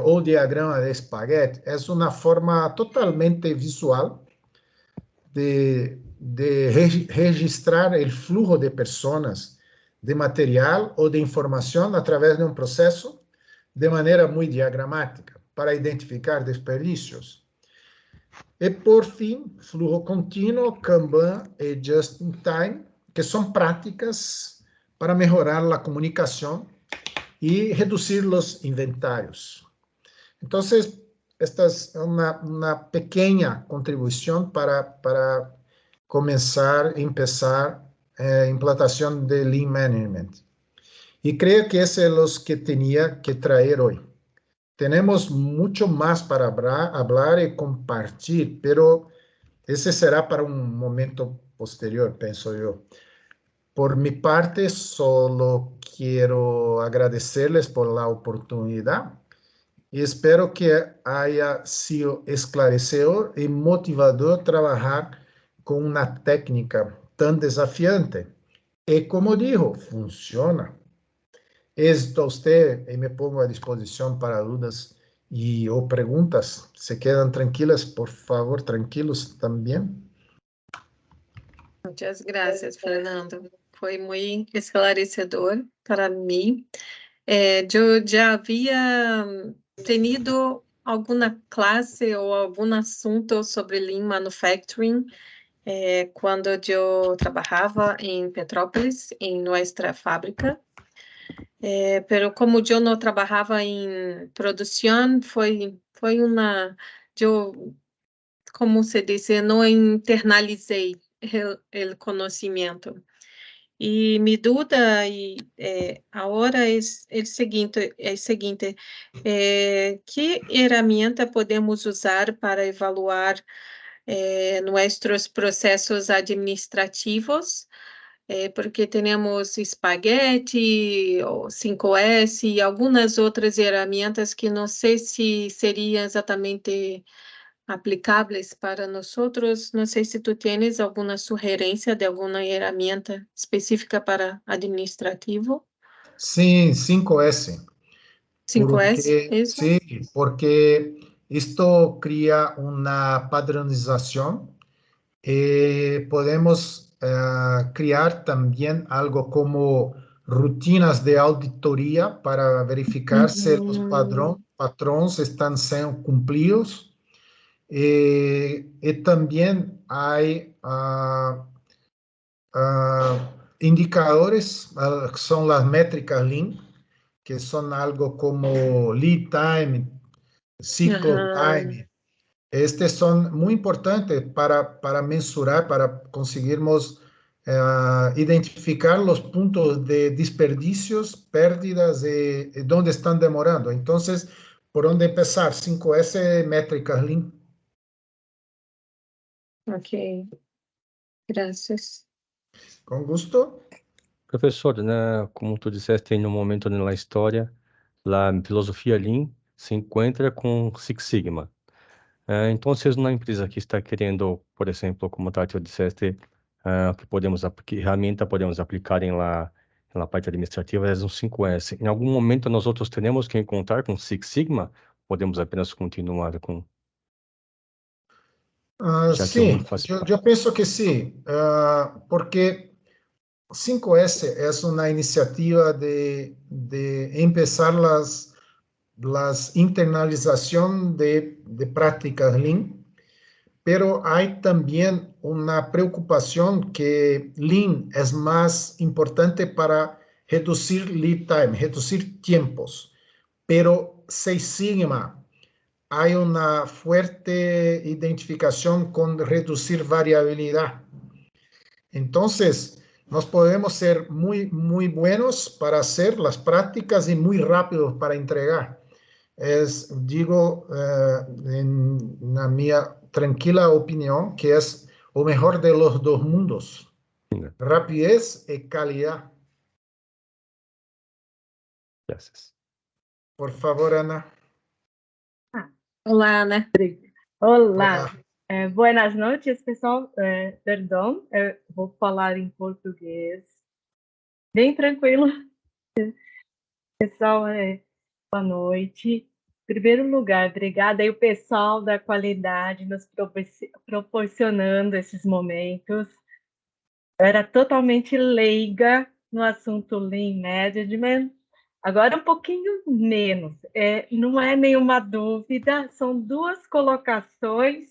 o diagrama de espaguete es una forma totalmente visual de registrar el flujo de personas, de material o de información a través de un proceso de manera muy diagramática para identificar desperdicios. Y por fin, flujo continuo, Kanban y just-in-time, que son prácticas para mejorar la comunicación y reducir los inventarios. Entonces, esta es una pequeña contribución para empezar implantación de Lean Management. Y creo que ese es lo que tenía que traer hoy. Tenemos mucho más para hablar y compartir, pero ese será para un momento posterior, pienso yo. Por mi parte, solo quiero agradecerles por la oportunidad y espero que haya sido esclarecedor y motivador trabajar con una técnica tan desafiante. Y como dijo, funciona. Esto a usted y me pongo a disposición para dudas o preguntas. Se quedan tranquilas, por favor, tranquilos también. Muchas gracias, Fernando. Foi muy esclarecedor para mí. Yo ya había tenido alguna clase o algum assunto sobre Lean Manufacturing quando eu trabalhava em Petrópolis, em nossa fábrica. Pero como eu não trabalhava em produção, foi uma como se diz, não internalizei o conhecimento. E minha dúvida agora é o seguinte, que ferramenta podemos usar para evaluar nossos processos administrativos? Porque temos Spaghetti, ou 5S e algumas outras ferramentas que não sei se seriam exatamente aplicáveis para nós. Não sei se tu tens alguma sugerência de alguma ferramenta específica para administrativo. Sim, 5S. 5S, Porque, isso? sí, porque esto crea una padronización. Podemos crear también algo como rutinas de auditoría para verificar si los patrones están siendo cumplidos. Y también hay indicadores, que son las métricas Lean, que son algo como lead time, cycle time. Estes son muy importantes para mensurar, para conseguirmos identificar los puntos de desperdicios, pérdidas y dónde están demorando. Entonces, ¿por dónde empezar? 5S métricas Lean. Ok, graças. Con gusto. Professor, né, como tu disseste em um momento na história, a filosofia Lean se encontra com Six Sigma. Então, se uma empresa que está querendo, por exemplo, como tu disseste, que ferramenta podemos aplicar na parte administrativa, é um 5S. Em algum momento, nós outros temos que encontrar com Six Sigma? Podemos apenas continuar com... Já que um Sí, faz yo pienso que sí, porque 5S es una iniciativa de empezar las internalización de prácticas Lean, pero hay también una preocupación que Lean es más importante para reducir lead time, reducir tiempos, pero Six Sigma hay una fuerte identificación con reducir variabilidad. Entonces, nos podemos ser muy, muy buenos para hacer las prácticas y muy rápidos para entregar. Digo, en la mía tranquila opinión, que es o mejor de los dos mundos. Rapidez y calidad. Graças. Por favor, Ana. Olá, Ana. Olá. Buenas noites, pessoal. Perdão, eu vou falar em português. Bem tranquilo. Pessoal, boa noite. Em primeiro lugar, obrigada aí o pessoal da qualidade nos proporcionando esses momentos. Eu era totalmente leiga no assunto Lean Management, agora um pouquinho menos. Não é nenhuma dúvida, são duas colocações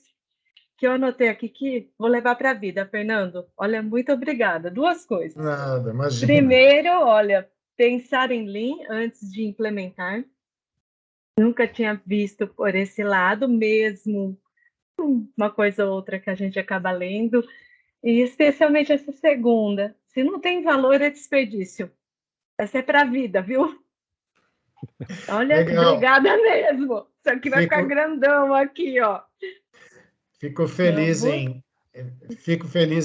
que eu anotei aqui que vou levar para a vida, Fernando. Olha, muito obrigada. Duas coisas. Nada, imagina. Primeiro, olha, pensar em Lean antes de implementar. Nunca tinha visto por esse lado, mesmo uma coisa ou outra que a gente acaba lendo, e especialmente essa segunda. Se não tem valor, é desperdício. Essa é para a vida, viu? Olha, Legal. Obrigada mesmo. Isso aqui vai ficar grandão aqui, ó. Fico feliz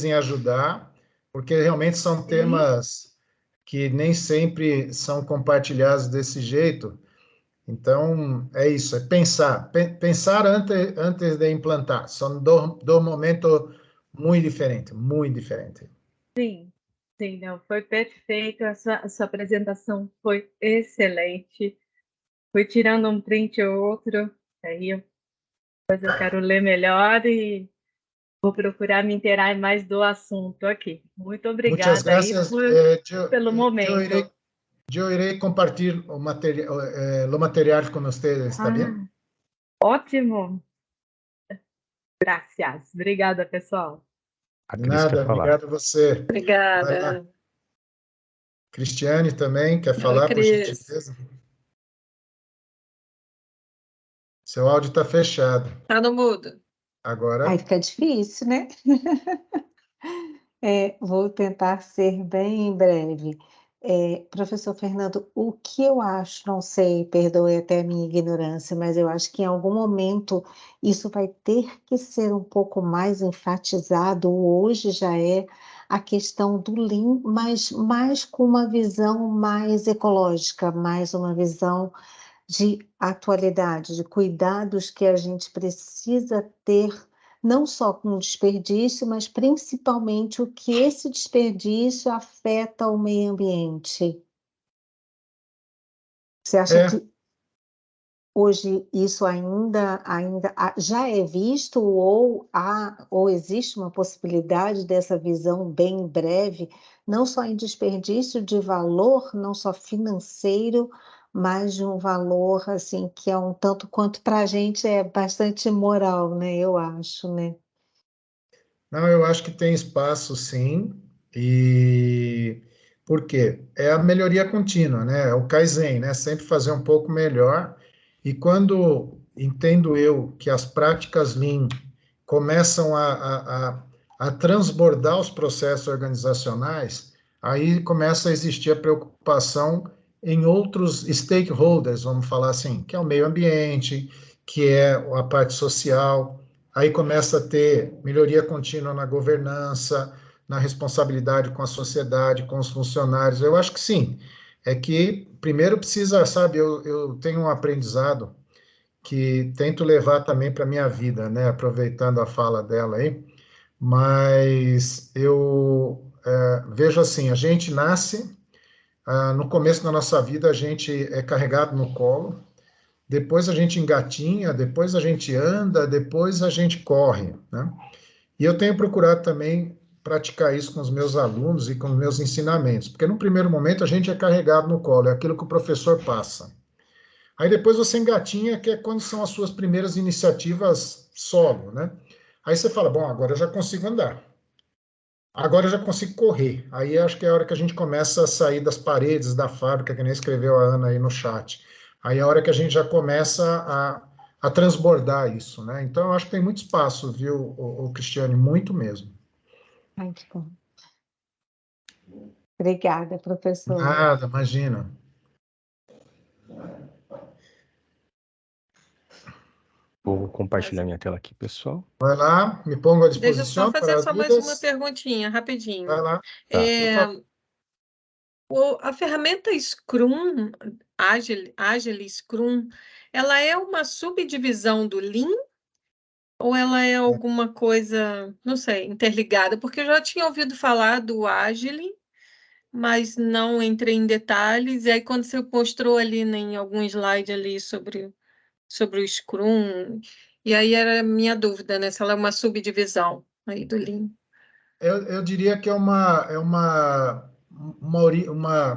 em ajudar, porque realmente são temas que nem sempre são compartilhados desse jeito. Então, é isso, é pensar antes de implantar. São dois momentos muito diferentes, muito diferentes. Sim, sim, não, foi perfeito, a sua apresentação foi excelente. Fui tirando um print ou outro, aí depois eu quero ler melhor e vou procurar me inteirar mais do assunto aqui. Muito obrigada. Muchas gracias. Pelo momento. Eu irei compartilhar o material com vocês, está bem? Ótimo. Graças. Obrigada, pessoal. Nada, obrigado a você. Obrigada. Cristiane também quer falar, por gentileza? Seu áudio está fechado. Tá no mudo. Agora, Aí fica difícil, né? Vou tentar ser bem breve. Professor Fernando, o que eu acho, não sei, perdoe até a minha ignorância, mas eu acho que em algum momento isso vai ter que ser um pouco mais enfatizado, ou hoje já é, a questão do Lean, mas mais com uma visão mais ecológica, mais uma visão de atualidade, de cuidados que a gente precisa ter, não só com o desperdício, mas principalmente o que esse desperdício afeta o meio ambiente. Você acha é, que hoje isso ainda já é visto ou existe uma possibilidade dessa visão bem breve, não só em desperdício de valor, não só financeiro, mas de um valor assim que é um tanto quanto para a gente é bastante moral, né? Eu acho, né? não, eu acho que tem espaço, sim. E por quê? É a melhoria contínua, né? É o Kaizen, né? Sempre fazer um pouco melhor. E quando entendo eu que as práticas Lean começam a transbordar os processos organizacionais, aí começa a existir a preocupação em outros stakeholders, vamos falar assim, que é o meio ambiente, que é a parte social. Aí começa a ter melhoria contínua na governança, na responsabilidade com a sociedade, com os funcionários. Eu acho que sim. É que primeiro precisa, sabe, eu tenho um aprendizado que tento levar também para a minha vida, né? Aproveitando a fala dela aí, mas eu vejo assim, a gente nasce, no começo da nossa vida a gente é carregado no colo, depois a gente engatinha, depois a gente anda, depois a gente corre, né? E eu tenho procurado também praticar isso com os meus alunos e com os meus ensinamentos, porque no primeiro momento a gente é carregado no colo, é aquilo que o professor passa. Aí depois você engatinha, que é quando são as suas primeiras iniciativas solo, né? Aí você fala, bom, agora eu já consigo andar. Agora eu já consigo correr. Aí acho que é a hora que a gente começa a sair das paredes da fábrica, que nem escreveu a Ana aí no chat. Aí é a hora que a gente já começa a transbordar isso, né? Então eu acho que tem muito espaço, viu, o Cristiane, muito mesmo. Ai, que bom. Obrigada, professor. Nada, imagina. Vou compartilhar minha tela aqui, pessoal. Vai lá, me pongo à Deixa eu só disposição fazer para só mais uma dúvidas. perguntinha, Vai rapidinho. lá, Tá. por É, favor. a ferramenta Scrum, Agile Scrum, ela é uma subdivisão do Lean ou ela é alguma coisa, não sei, interligada? Porque eu já tinha ouvido falar do Agile, mas não entrei em detalhes. E aí, quando você mostrou ali em algum slide ali sobre o Scrum, e aí era a minha dúvida, né? Se ela é uma subdivisão aí do Lean. Eu diria que é uma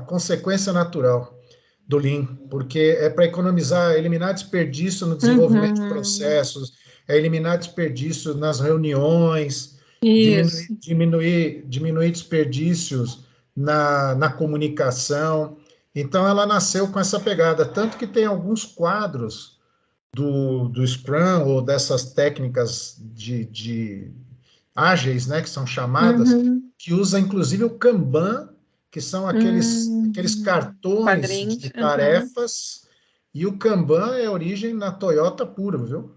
consequência natural do Lean, porque é para economizar, eliminar desperdício no desenvolvimento de Uhum, processos, é eliminar desperdício nas reuniões, isso. diminuir desperdícios na comunicação. Então, ela nasceu com essa pegada, tanto que tem alguns quadros do Scrum ou dessas técnicas de ágeis, né, que são chamadas, Uhum, que usa inclusive o Kanban, que são aqueles cartões quadrinhos. de Uhum. tarefas, e o Kanban é origem na Toyota pura, viu?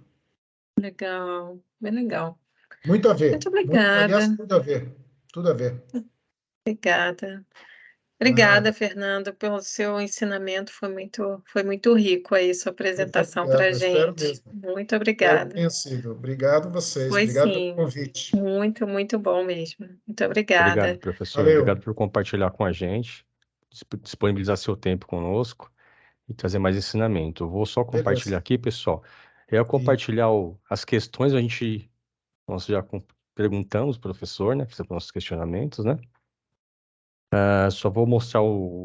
Legal, bem legal. Muito a Muito ver, aliás, obrigada, tudo a ver, tudo a ver. obrigada. Nada. Obrigada, Fernando, pelo seu ensinamento, foi muito rico aí sua Muito apresentação para a obrigado, espero gente. mesmo. Muito Espero que obrigada. tenha sido. Obrigado a vocês, Foi obrigado pelo sim, convite. muito, muito bom mesmo. Muito Obrigado, obrigada. professor. Obrigado Valeu. por compartilhar com a gente, disponibilizar seu tempo conosco e trazer mais ensinamento. Eu vou só compartilhar Beleza. aqui, pessoal. Eu E, compartilhar as questões, nós já perguntamos, professor, né? Fizemos nossos questionamentos, né? Só vou mostrar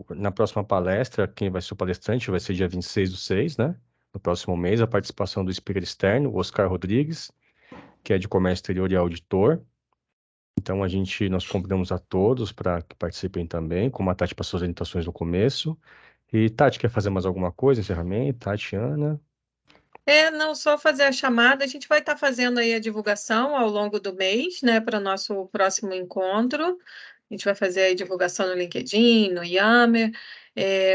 na próxima palestra, quem vai ser o palestrante, vai ser dia 26/6, né? No próximo mês, a participação do speaker externo, o Oscar Rodrigues, que é de comércio exterior e auditor. Então, nós convidamos a todos para que participem também, como a Tati passou as orientações no começo. E, Tati, quer fazer mais alguma coisa, encerramento? Tatiana? Não só fazer a chamada, a gente vai estar fazendo aí a divulgação ao longo do mês, né, para o nosso próximo encontro. A gente vai fazer a divulgação no LinkedIn, no Yammer,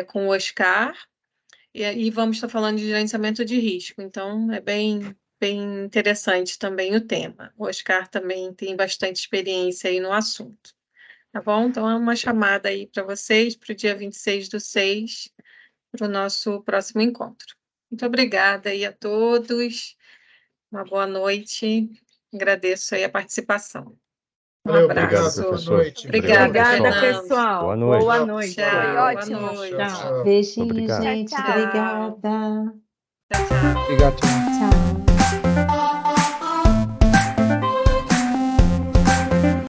com o Oscar, e vamos estar falando de gerenciamento de risco. Então, é bem interessante também o tema. O Oscar também tem bastante experiência aí no assunto. Tá bom? Então, é uma chamada aí para vocês, para o dia 26/6, para o nosso próximo encontro. Muito obrigada aí a todos. Uma boa noite. Agradeço aí a participação. Valeu, Obrigado, abraço. boa professor. noite. Obrigada, Obrigada, Fernando. pessoal. Boa noite. Boa noite. Tchau, Foi boa ótimo. noite. Tchau, tchau. Beijinho, Obrigado. gente. Tchau. Obrigada. Tchau, tchau. Obrigado, Tina. Tchau.